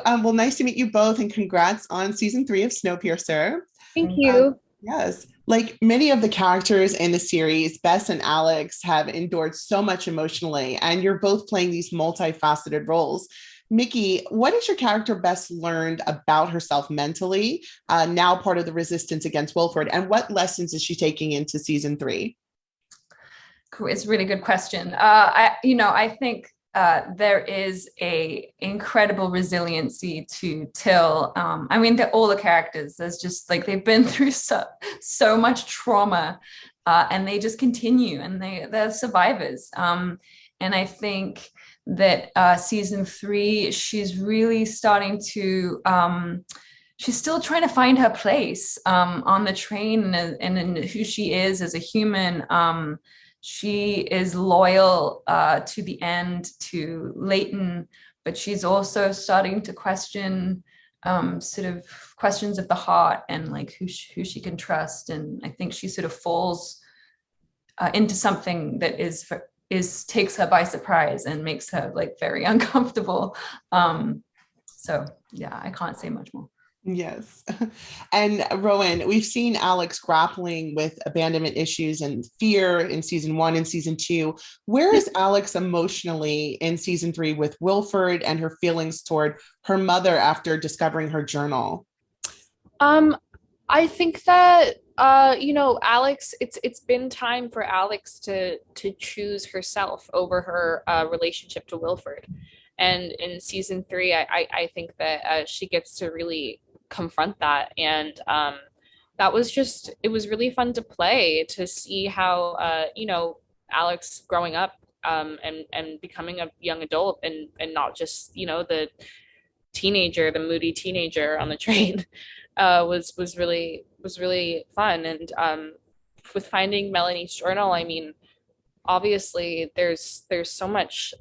Well, nice to meet you both, and congrats on season 3 of Snowpiercer. Thank Um, you. yes, like many of the characters in the series, Bess and Alex have endured so much emotionally, and you're both playing these multifaceted roles. Mickey, what has your character best learned about herself mentally, now part of the resistance against Wilford, and what lessons is she taking into season 3? Cool. It's a really good question. I think there is a incredible resiliency to Till. All the characters. There's just like they've been through so much trauma, and they just continue, and they're survivors. And I think that season 3, she's really starting to. She's still trying to find her place on the train and who she is as a human. She is loyal to the end to Leighton, but she's also starting to question sort of questions of the heart and like who she can trust. And I think she sort of falls into something that takes her by surprise and makes her like very uncomfortable. So yeah, I can't say much more. Yes. And Rowan, we've seen Alex grappling with abandonment issues and fear in season 1 and season 2. Where is Alex emotionally in season 3 with Wilford and her feelings toward her mother after discovering her journal? I think that Alex, it's been time for Alex to choose herself over her relationship to Wilford. And in season 3, I think that she gets to really confront that. And it was really fun to play, to see how Alex growing up and becoming a young adult, and not just the moody teenager on the train. Was really fun. And with finding Melanie's journal, I mean, obviously there's so much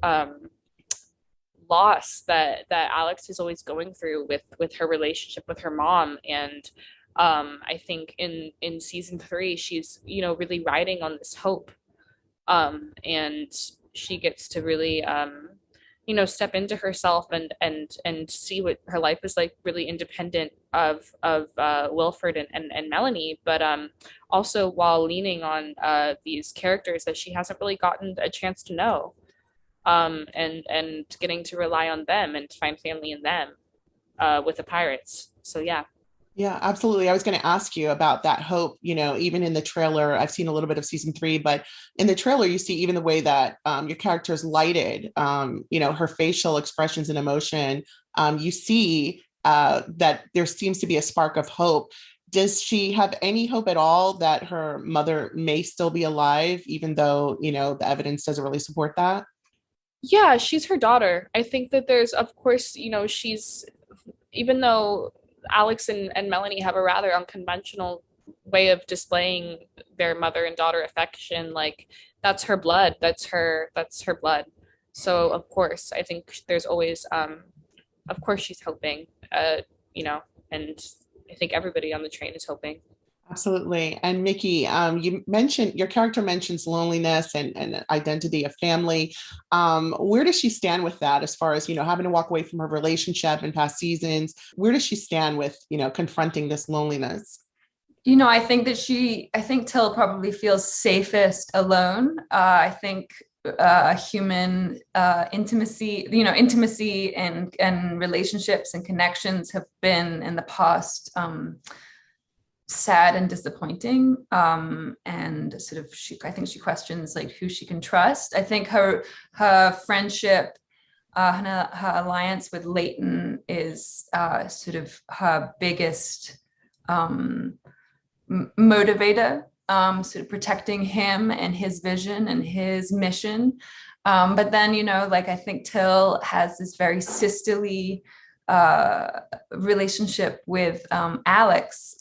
loss that Alex is always going through with her relationship with her mom. And I think in season 3, she's really riding on this hope, and she gets to really step into herself and see what her life is like, really independent of Wilford and Melanie, but also while leaning on these characters that she hasn't really gotten a chance to know, and getting to rely on them and find family in them with the pirates. So yeah. Yeah, absolutely. I was going to ask you about that hope. Even in the trailer, I've seen a little bit of season 3, but in the trailer, you see even the way that your character is lighted, her facial expressions and emotion. You see that there seems to be a spark of hope. Does she have any hope at all that her mother may still be alive, even though, the evidence doesn't really support that? Yeah, she's her daughter. I think that there's, of course, she's, even though Alex and Melanie have a rather unconventional way of displaying their mother and daughter affection, like that's her blood. That's her blood. So of course, I think there's always, of course she's hoping, and I think everybody on the train is hoping. Absolutely. And Mickey, you mentioned your character mentions loneliness and identity of family. Where does she stand with that as far as, having to walk away from her relationship in past seasons? Where does she stand with, confronting this loneliness? I think Till probably feels safest alone. I think human intimacy and relationships and connections have been in the past sad and disappointing, and sort of I think she questions like who she can trust. I think her friendship, her alliance with Leighton is sort of her biggest motivator, sort of protecting him and his vision and his mission. But then I think Till has this very sisterly relationship with Alex,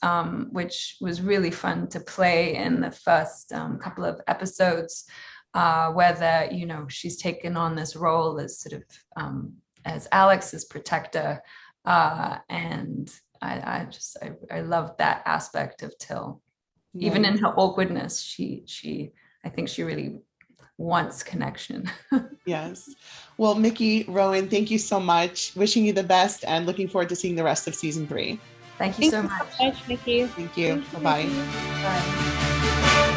which was really fun to play in the first couple of episodes, where she's taken on this role as sort of as Alex's protector, and I love that aspect of Till. Even in her awkwardness, I think she really wants connection. Yes. Well, Nikki, Rowan, thank you so much. Wishing you the best and looking forward to seeing the rest of season 3. Thank you so much. Nikki. Thank you. Thank you, Bye-bye. Nikki. Bye.